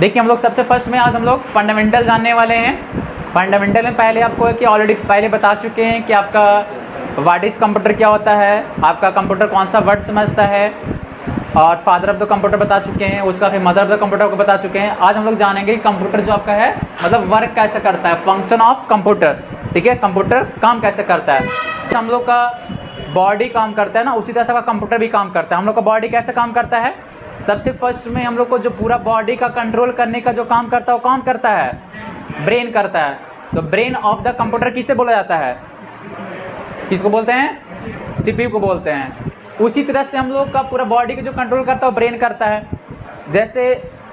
देखिए हम लोग सबसे फर्स्ट में आज हम लोग फंडामेंटल जानने वाले हैं। फंडामेंटल में पहले आपको कि ऑलरेडी पहले बता चुके हैं कि आपका व्हाट इज़ कंप्यूटर क्या होता है, आपका कंप्यूटर कौन सा वर्ड समझता है, और फादर ऑफ द कंप्यूटर बता चुके हैं, उसका फिर मदर ऑफ द कंप्यूटर को बता चुके हैं। आज हम लोग जानेंगे कि कंप्यूटर जो आपका है मतलब वर्क कैसे करता है, फंक्शन ऑफ कंप्यूटर। ठीक है, कंप्यूटर काम कैसे करता है। हम लोग का बॉडी काम करता है ना, उसी तरह से कंप्यूटर भी काम करता है। हम लोग का बॉडी कैसे काम करता है, सबसे फर्स्ट में हम लोग को जो पूरा बॉडी का कंट्रोल करने का जो काम करता है वो कौन करता है, ब्रेन करता है। तो ब्रेन ऑफ द कंप्यूटर किसे बोला जाता है, किसको बोलते हैं, सीपीयू को बोलते हैं। उसी तरह से हम लोग का पूरा बॉडी का जो कंट्रोल करता है वो ब्रेन करता है। जैसे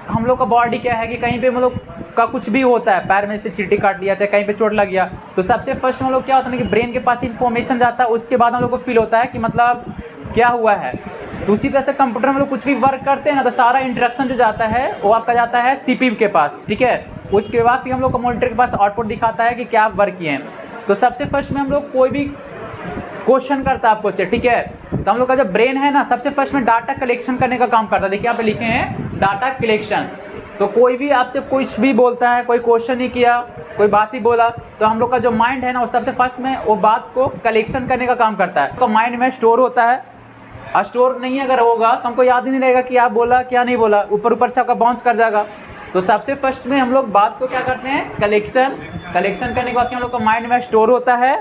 हम लोग का बॉडी क्या है कि कहीं पे हम लोग का कुछ भी होता है, पैर में से चींटी काट लिया, चाहे कहीं पे चोट लग गया, तो सबसे फर्स्ट हम लोग क्या होता है कि ब्रेन के पास इंफॉर्मेशन जाता है, उसके बाद हम लोग को फील होता है कि मतलब क्या हुआ है। तो उसी तरह से कंप्यूटर में लोग कुछ भी वर्क करते हैं ना, तो सारा इंटरेक्शन जो जाता है वो आपका जाता है सीपीयू के पास। ठीक है, उसके बाद फिर हम लोग को मॉनिटर के पास आउटपुट दिखाता है कि क्या आप वर्क किए हैं। तो सबसे फर्स्ट में हम लोग कोई भी क्वेश्चन करता है आपको से, ठीक है, तो हम लोग का जो ब्रेन है ना सबसे फर्स्ट में डाटा कलेक्शन करने का काम करता है। देखिए यहाँ पे लिखे हैं डाटा कलेक्शन। तो कोई भी आपसे कुछ भी बोलता है, कोई क्वेश्चन ही किया, कोई बात ही बोला, तो हम लोग का जो माइंड है ना वो सबसे फर्स्ट में वो बात को कलेक्शन करने का काम करता है। तो माइंड में स्टोर होता है, और स्टोर नहीं अगर होगा तो हमको याद ही नहीं रहेगा कि आप बोला क्या नहीं बोला, ऊपर ऊपर से आपका बाउंस कर जाएगा। तो सबसे फर्स्ट में हम लोग बात को क्या करते हैं, कलेक्शन करने के बाद हम लोग का माइंड में स्टोर होता है।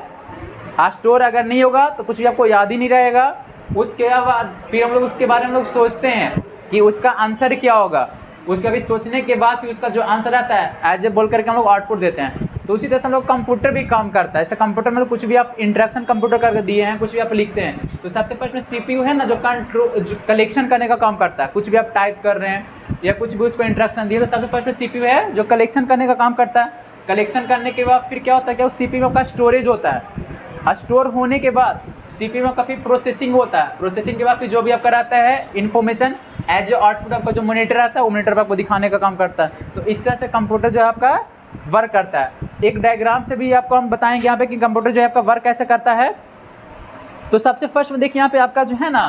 स्टोर अगर नहीं होगा तो कुछ भी आपको याद ही नहीं रहेगा। उसके बाद फिर हम लोग उसके बारे में लोग सोचते हैं कि उसका आंसर क्या होगा। उसका भी सोचने के बाद फिर उसका जो आंसर आता है एज ए बोल करके हम लोग आउटपुट देते हैं। तो उसी तरह से हम लोग कंप्यूटर भी काम करता है। जैसे कंप्यूटर में कुछ भी आप इंटरेक्शन कंप्यूटर करके दिए हैं, कुछ भी आप लिखते हैं, तो सबसे फर्स्ट में सीपीयू है ना जो कलेक्शन करने का काम करता है। कुछ भी आप टाइप कर रहे हैं या कुछ भी उसको इंटरेक्शन दिए, तो सबसे फर्स्ट में सीपीयू है जो कलेक्शन करने का काम करता है। कलेक्शन करने के बाद फिर क्या होता है कि सीपीयू का स्टोरेज होता है। स्टोर होने के बाद सीपीयू में काफ़ी प्रोसेसिंग होता है। प्रोसेसिंग के बाद फिर जो भी आपका रहता है इन्फॉर्मेशन एज ए आउटपुट आपका जो मॉनिटर आता है वो मॉनिटर पर आपको दिखाने का काम करता है। तो इस तरह से कंप्यूटर जो है आपका वर्क करता है। एक डायग्राम से भी आपको हम बताएंगे यहाँ पे कि कंप्यूटर जो है आपका वर्क कैसे करता है। तो सबसे फर्स्ट में देखिए यहाँ पे आपका जो है ना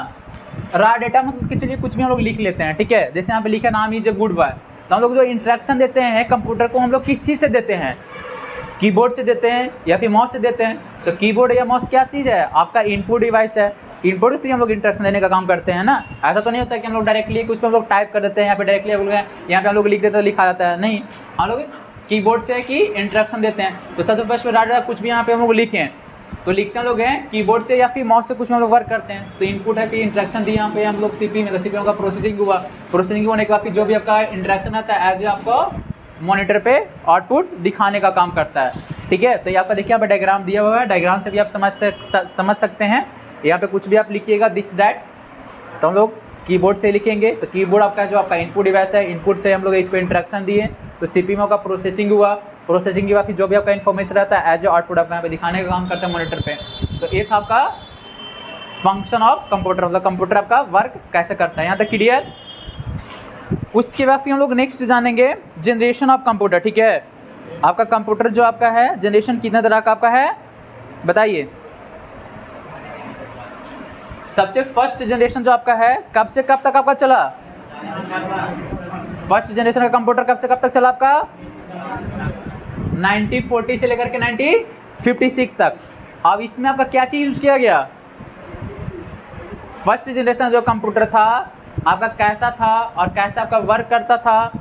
रॉ डेटा, मतलब कि चलिए कुछ भी हम लोग लिख लेते हैं। ठीक है, जैसे यहाँ पे लिखा नाम इज ए गुड बॉय। तो हम लोग जो इंटरेक्शन देते हैं कंप्यूटर को हम लोग किस चीज़ से देते हैं, कीबोर्ड से देते हैं या फिर माउस से देते हैं। तो कीबोर्ड या माउस क्या चीज़ है, आपका इनपुट डिवाइस है। इनपुट से हम लोग इंटरेक्शन देने का काम करते हैं ना। ऐसा तो नहीं होता कि हम लोग डायरेक्टली कुछ पे हम लोग टाइप कर देते हैं, यहाँ पे डायरेक्टली यहाँ पे हम लोग लिख देते हैं, लिखा जाता है। नहीं, हम लोग कीबोर्ड से कि इंटरेक्शन देते हैं। तो सबसे फर्स्ट में डाटा कुछ भी यहाँ पे हम लोग लिखें तो लिखते हैं लोग हैं कीबोर्ड से या फिर माउस से कुछ हम लोग वर्क करते हैं। तो इनपुट है कि इंटरेक्शन दी यहाँ पे हम लोग सीपीयू में, तो सीपीयू का प्रोसेसिंग हुआ। प्रोसेसिंग होने के बाद फिर जो भी आपका इंटरेक्शन आता है एज ए आपको मॉनिटर पे आउटपुट दिखाने का काम करता है। ठीक है, तो यहाँ पर देखिए यहाँ पे डायग्राम दिया हुआ है। डायग्राम से भी आप समझ सकते हैं। यहाँ पे कुछ भी आप लिखिएगा दिस दैट, तो हम लोग कीबोर्ड से लिखेंगे। तो कीबोर्ड आपका जो आपका इनपुट डिवाइस है, इनपुट से हम लोग इसको इंटरेक्शन दिए, तो सीपीयू का प्रोसेसिंग हुआ। प्रोसेसिंग के बाद फिर जो भी आपका इन्फॉर्मेशन रहता है एज ए आउटपुट आपका यहाँ पे दिखाने का काम करता है मॉनिटर पे। तो ये था आपका फंक्शन ऑफ कंप्यूटर, मतलब कंप्यूटर आपका वर्क कैसे करता है। यहाँ तक क्लियर। उसके बाद फिर हम लोग नेक्स्ट जानेंगे जनरेशन ऑफ कंप्यूटर। ठीक है, आपका कंप्यूटर जो आपका है जनरेशन कितने तरह का आपका है बताइए। सबसे फर्स्ट जनरेशन जो आपका है कब से कब तक आपका चला, फर्स्ट जनरेशन का कंप्यूटर कब से कब तक चला आपका 1940 से लेकर के 1956 तक। अब इसमें आपका क्या चीज़ यूज़ किया गया, फर्स्ट जनरेशन जो कंप्यूटर था आपका कैसा था और कैसा आपका वर्क करता था,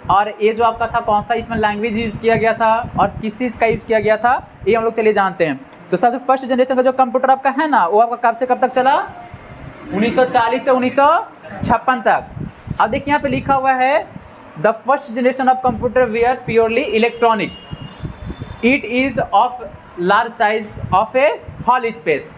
और ये जो आपका था कौन सा इसमें लैंग्वेज यूज़ किया गया था और किस चीज़ का यूज़ किया गया था, ये हम लोग चलिए जानते हैं। तो सबसे फर्स्ट जनरेशन का जो कंप्यूटर आपका है ना वो आपका कब से कब तक चला, 1940 से 1956 तक। अब देखिए यहाँ पे लिखा हुआ है the first generation of computer were purely electronic, it is of large size of a hall space.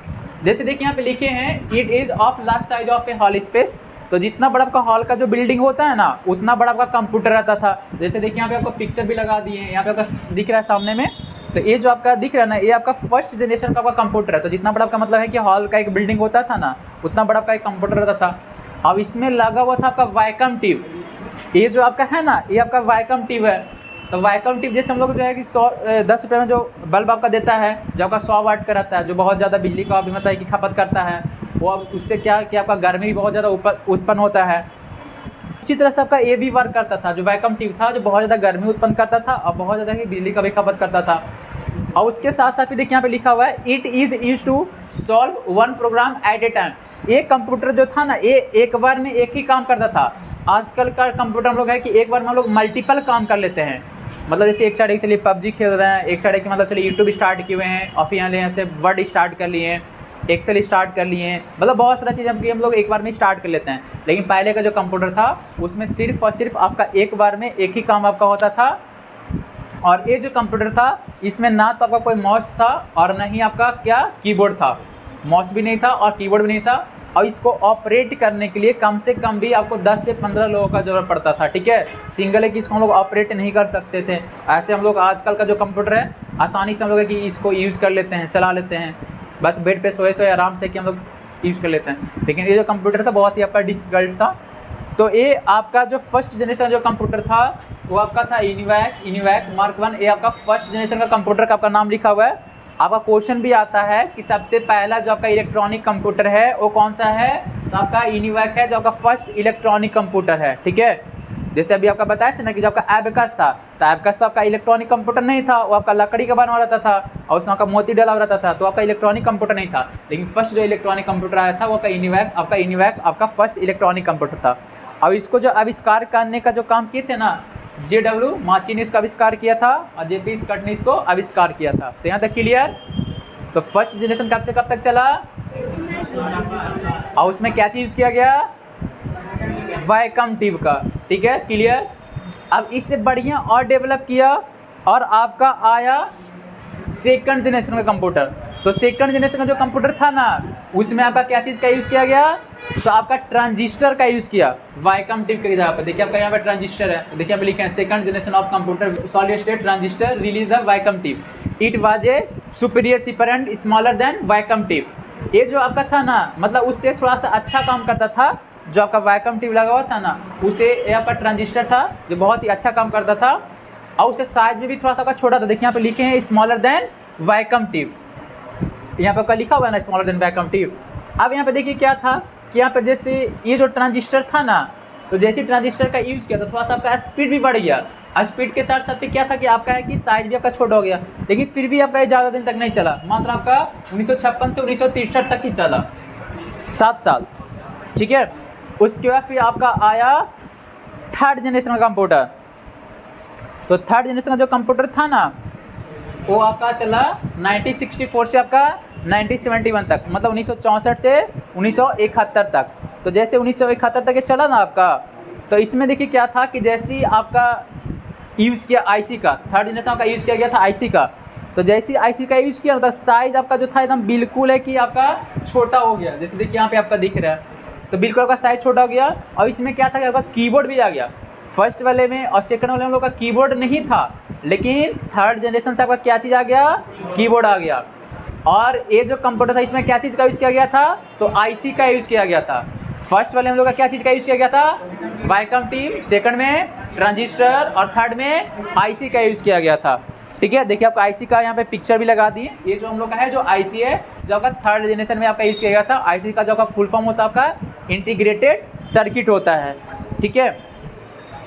जैसे देखिए यहाँ पे लिखे हैं it is of large size of a hall space. तो जितना बड़ा आपका हॉल का जो बिल्डिंग होता है ना उतना बड़ा आपका कंप्यूटर रहता था। जैसे देखिए यहाँ पे आपको पिक्चर भी लगा दिए हैं, यहाँ पे आपका दिख रहा है सामने में। तो ये जो आपका दिख रहा है ना ये आपका फर्स्ट जनरेशन का आपका कंप्यूटर है। तो जितना बड़ा आपका मतलब है कि हॉल का एक बिल्डिंग होता था ना उतना बड़ा आपका एक कंप्यूटर रहता था। अब इसमें लगा हुआ था आपका वैक्यूम ट्यूब। ये जो आपका है ना ये आपका वैक्यूम ट्यूब है। तो वैक्यूम ट्यूब जैसे हम लोग जो है कि 10 रुपये में जो बल्ब आपका देता है जो आपका 100 वाट का रहता है, जो बहुत ज़्यादा बिजली का भी मतलब है कि खपत करता है, वो अब उससे क्या कि आपका गर्मी भी बहुत ज़्यादा उत्पन्न होता है। इसी तरह से आपका ये भी वर्क करता था, जो वैक्यूम ट्यूब था, जो बहुत ज़्यादा गर्मी उत्पन्न करता था और बहुत ज़्यादा ही बिजली का भी खपत करता था। और उसके साथ साथ भी देखिए यहाँ पे लिखा हुआ है it is use to solve one program at a time. ये कंप्यूटर जो था ना, ये एक बार में एक ही काम करता था। आजकल का कंप्यूटर हम लोग है कि एक बार में हम लोग मल्टीपल काम कर लेते हैं। मतलब जैसे एक साइड एक चलिए पबजी खेल रहे हैं, एक साइड एक मतलब चलिए यूट्यूब स्टार्ट किए हुए हैं और फिर यहाँ से वर्ड स्टार्ट कर लिए हैं, एक्सेल स्टार्ट कर लिए हैं, मतलब बहुत सारा चीज़ हम लोग एक बार में स्टार्ट कर लेते हैं। लेकिन पहले का जो कंप्यूटर था उसमें सिर्फ और सिर्फ आपका एक बार में एक ही काम आपका होता था। और ये जो कंप्यूटर था इसमें ना तो आपका कोई माउस था और ना ही आपका क्या कीबोर्ड था, माउस भी नहीं था और कीबोर्ड भी नहीं था। और इसको ऑपरेट करने के लिए कम से कम भी आपको 10 से 15 लोगों का ज़रूरत पड़ता था, ठीक है। सिंगल है कि इसको हम लोग ऑपरेट नहीं कर सकते थे। ऐसे हम लोग आजकल का जो कंप्यूटर है आसानी से हम लोग है कि इसको यूज़ कर लेते हैं, चला लेते हैं, बस बेड पे सोए सोए आराम से कि हम लोग यूज़ कर लेते हैं। लेकिन ये जो कंप्यूटर था बहुत ही आपका डिफिकल्ट था। तो ये आपका जो फर्स्ट जनरेशन जो कंप्यूटर था वो आपका था इनिवैक मार्क 1। ये आपका फर्स्ट जनरेशन का कंप्यूटर का आपका नाम लिखा हुआ है। आपका क्वेश्चन भी आता है कि सबसे पहला जो आपका इलेक्ट्रॉनिक कंप्यूटर है वो कौन सा है, तो आपका इनिवैक है जो आपका फर्स्ट इलेक्ट्रॉनिक कंप्यूटर है, ठीक है। जैसे अभी आपका बताया था ना कि जो आपका एबेकस था, तो एबेकस तो आपका इलेक्ट्रॉनिक कंप्यूटर नहीं था, वो आपका लकड़ी का बना रहता था और उसमें आपका मोती डला रहता था, तो आपका इलेक्ट्रॉनिक कंप्यूटर नहीं था। लेकिन फर्स्ट जो इलेक्ट्रॉनिक कंप्यूटर आया था वो आपका इनिवैक आपका फर्स्ट इलेक्ट्रॉनिक कंप्यूटर था। और इसको जो आविष्कार करने का जो काम किए थे ना, JW माची ने इसका आविष्कार किया था और JP स्कट ने इसको आविष्कार किया था। तो यहाँ तक क्लियर। तो फर्स्ट जनरेशन कब से कब तक चला और उसमें क्या चीज़ यूज़ किया गया, वैक्यूम ट्यूब का, ठीक है, क्लियर। अब इससे बढ़िया और डेवलप किया और आपका आया सेकंड जनरेशन का कंप्यूटर। तो सेकंड जनरेशन का जो कंप्यूटर था ना उसमें आपका क्या चीज़ का यूज़ किया गया, तो आपका ट्रांजिस्टर का यूज़ किया वैक्यूम ट्यूब की जगह पर। देखिए आपका यहाँ पे ट्रांजिस्टर है, देखिए यहाँ पे लिखे हैं second generation of computer solid state transistor release the vacuum tube, it was a superior cheaper and smaller than vacuum tube. ये जो आपका था ना मतलब उससे थोड़ा सा अच्छा काम करता था, जो आपका वैक्यूम ट्यूब लगा हुआ था ना उसे ये आपका ट्रांजिस्टर था जो बहुत ही अच्छा काम करता था और उससे साइज में भी थोड़ा सा छोटा था। देखिए यहाँ पे लिखे हैं स्मॉलर देन वैक्यूम ट्यूब, यहाँ पे लिखा हुआ है ना स्मॉलर देन वैक्यूम ट्यूब। अब यहाँ पे देखिए क्या था कि यहाँ पे जैसे ये जो ट्रांजिस्टर था ना, तो जैसे ट्रांजिस्टर का यूज़ किया तो थोड़ा सा आपका स्पीड भी बढ़ गया। स्पीड के साथ साथ पे क्या था कि आपका है कि साइज भी आपका छोटा हो गया, लेकिन फिर भी आपका ज़्यादा दिन तक नहीं चला, मात्र आपका 1956 से 1963 तक ही चला, 7 साल, ठीक है। उसके बाद फिर आपका आया थर्ड जनरेशन का कंप्यूटर। तो थर्ड जनरेशन का जो कंप्यूटर था ना वो आपका चला 1964 से आपका 1971 तक, मतलब 1964 से 1971 तक। तो जैसे 1971 तक ये चला ना आपका, तो इसमें देखिए क्या था कि जैसे ही आपका यूज़ किया आईसी का, थर्ड जनरेशन का यूज़ किया गया था आईसी का, तो जैसे ही आईसी का यूज़ किया तो साइज़ आपका जो था एकदम बिल्कुल है कि आपका छोटा हो गया। जैसे देखिए यहाँ पे आपका दिख रहा है, तो बिल्कुल आपका साइज़ छोटा हो गया। और इसमें क्या था कि आपका कीबोर्ड भी आ गया। फर्स्ट वाले में और सेकंड वाले में हम लोग का कीबोर्ड नहीं था, लेकिन थर्ड जनरेशन से आपका क्या चीज़ आ गया, कीबोर्ड आ गया। और ये जो कंप्यूटर था इसमें क्या चीज़ का यूज़ किया गया था, तो आईसी का यूज़ किया गया था। फर्स्ट वाले हम लोग का क्या चीज़ का यूज़ किया गया था, वैक्यूम ट्यूब, सेकंड में ट्रांजिस्टर और थर्ड में आईसी का यूज़ किया गया था, ठीक है। देखिए आपका आईसी का यहाँ पे पिक्चर भी लगा दिए। ये जो हम लोग का है जो आईसी है जो आपका थर्ड जनरेशन में आपका यूज़ किया गया था। आईसी का जो आपका फुल फॉर्म होता है आपका इंटीग्रेटेड सर्किट होता है, ठीक है।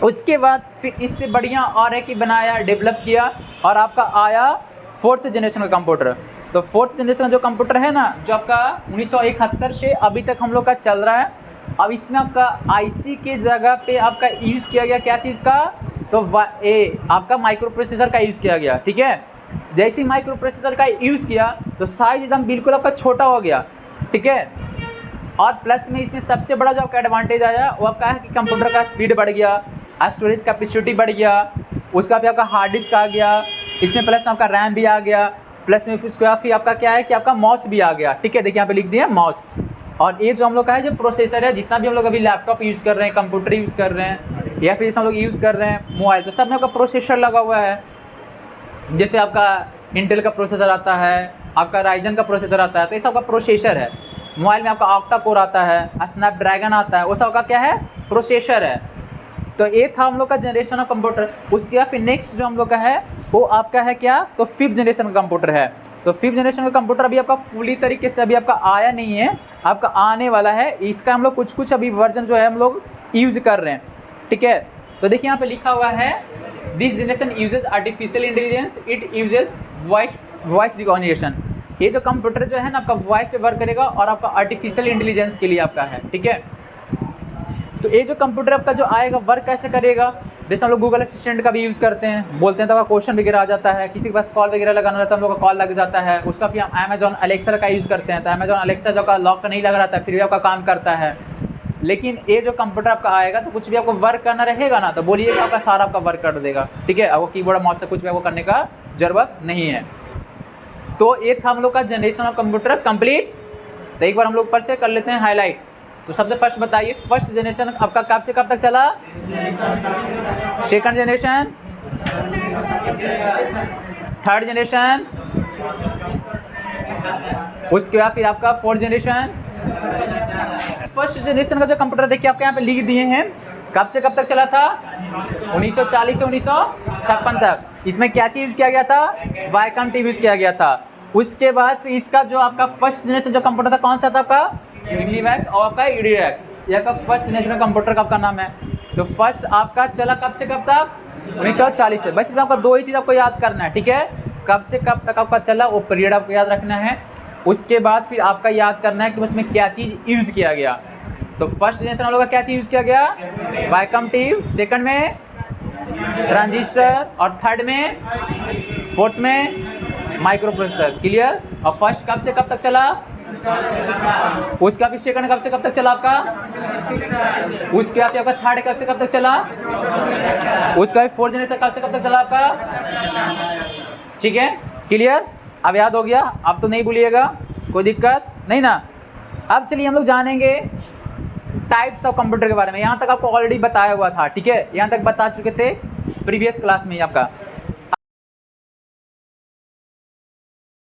उसके बाद फिर इससे बढ़िया और है कि बनाया, डेवलप किया और आपका आया फोर्थ जनरेशन का कंप्यूटर। तो फोर्थ जनरेशन का जो कंप्यूटर है ना जो आपका 1971 से अभी तक हम लोग का चल रहा है। अब इसमें आपका आईसी के जगह पे आपका यूज़ किया गया क्या चीज़ का, तो आपका माइक्रो प्रोसेसर का यूज़ किया गया, ठीक है। जैसे ही माइक्रो प्रोसेसर का यूज़ किया तो साइज एकदम बिल्कुल आपका छोटा हो गया, ठीक है। और प्लस में इसमें सबसे बड़ा जो आपका एडवांटेज आया वो आपका है कि कंप्यूटर का स्पीड बढ़ गया, स्टोरेज कैपेसिटी बढ़ गया, उसका भी आपका हार्ड डिस्क आ गया, इसमें प्लस में आपका रैम भी आ गया, प्लस में उसके बाद फिर आपका क्या है कि आपका माउस भी आ गया, ठीक है। देखिए यहाँ पे लिख दिया माउस। और ये जो हम लोग का है जो प्रोसेसर है, जितना भी हम लोग अभी लैपटॉप यूज़ कर रहे हैं, कंप्यूटर यूज़ कर रहे हैं या फिर हम लोग यूज़ कर रहे हैं मोबाइल, तो सब में आपका प्रोसेसर लगा हुआ है। जैसे आपका इंटेल का प्रोसेसर आता है, आपका राइजन का प्रोसेसर आता है, तो ये सब का प्रोसेसर है। मोबाइल में आपका ऑक्टा कोर आता है, स्नैपड्रैगन आता है, वो सब का क्या है, प्रोसेसर है। तो ये था हम लोग का जनरेशन ऑफ कंप्यूटर। उसके बाद फिर नेक्स्ट जो हम लोग का है वो आपका है क्या, तो फिफ्थ जनरेशन का कंप्यूटर है। तो फिफ्थ जनरेशन का कंप्यूटर अभी आपका फुली तरीके से अभी आपका आया नहीं है, आपका आने वाला है। इसका हम लोग कुछ अभी वर्जन जो है हम लोग यूज़ कर रहे हैं। ठीक है। तो देखिए यहाँ पे लिखा हुआ है this generation uses artificial intelligence, it uses voice recognition. ये जो कंप्यूटर जो है ना आपका वॉइस पे वर्क करेगा और आपका आर्टिफिशियल इंटेलिजेंस के लिए आपका है, ठीक है। तो ये जो कंप्यूटर आपका जो आएगा वर्क कैसे करेगा, जैसे हम लोग गूगल असिस्टेंट का भी यूज़ करते हैं, बोलते हैं तो आपका क्वेश्चन वगैरह आ जाता है, किसी के पास कॉल वगैरह लगाना रहता है हम लोग का कॉल लग जाता है, उसका फिर अमेजॉन अलेक्सा का यूज़ करते हैं, तो अमेजॉन अलेक्सा जो का लॉक नहीं लगा रहता है फिर भी आपका काम करता है। लेकिन ये जो कंप्यूटर आपका आएगा तो कुछ भी आपको वर्क करना रहेगा ना तो बोलिएगा आपका सारा आपका वर्क कर देगा, ठीक है। आपको कीबोर्ड माउस से कुछ भी आपको करने का जरूरत नहीं है। तो ये था हम लोग का जनरेशन ऑफ कंप्यूटर कंप्लीट। तो एक बार हम लोग ऊपर से कर लेते हैं हाईलाइट। तो सबसे फर्स्ट बताइए फर्स्ट जनरेशन आपका कब से कब तक चला, सेकंड जनरेशन, थर्ड जनरेशन, उसके बाद फिर आपका फोर्थ जनरेशन। फर्स्ट जनरेशन का जो कंप्यूटर देखिए आपके यहाँ पे लिख दिए हैं कब से कब तक चला था, 1940 से 1956 तक। इसमें क्या चीज़ यूज़ किया गया था, वाईकॉम टीवी यूज़ किया गया था। उसके बाद फिर इसका जो आपका फर्स्ट जनरेशन जो कंप्यूटर था कौन सा था आपका, यूनिवैक और आपका ईडीरैक, यह आपका फर्स्ट जनरेशन कंप्यूटर का आपका नाम है। तो फर्स्ट आपका चला कब से कब तक, 1940 से। बस इसमें आपका दो ही चीज़ आपको याद करना है, ठीक है। कब से कब तक आपका चला वो पीरियड आपको याद रखना है। उसके बाद फिर आपका याद करना है कि उसमें क्या चीज़ यूज़ किया गया। तो फर्स्ट जनरेशन हम लोग का क्या चीज़ यूज़ किया गया, वाईकॉम टीवी, सेकंड में ट्रांजिस्टर और थर्ड में फोर्थ में माइक्रो प्रोसेसर, क्लियर। और फर्स्ट कब से कब तक चला, उसका भी सेकंड कब से कब तक चला आपका, उसके बाद आपका थर्ड कब से कब तक चला, उसका भी फोर्थ जनरेशन कब से कब तक चला आपका, ठीक है, क्लियर। अब याद हो गया, अब तो नहीं भूलिएगा, कोई दिक्कत नहीं ना। अब चलिए हम लोग जानेंगे टाइप्स ऑफ कंप्यूटर के बारे में। यहाँ तक आपको ऑलरेडी बताया हुआ था, ठीक है, यहाँ तक बता चुके थे प्रीवियस क्लास में ही आपका।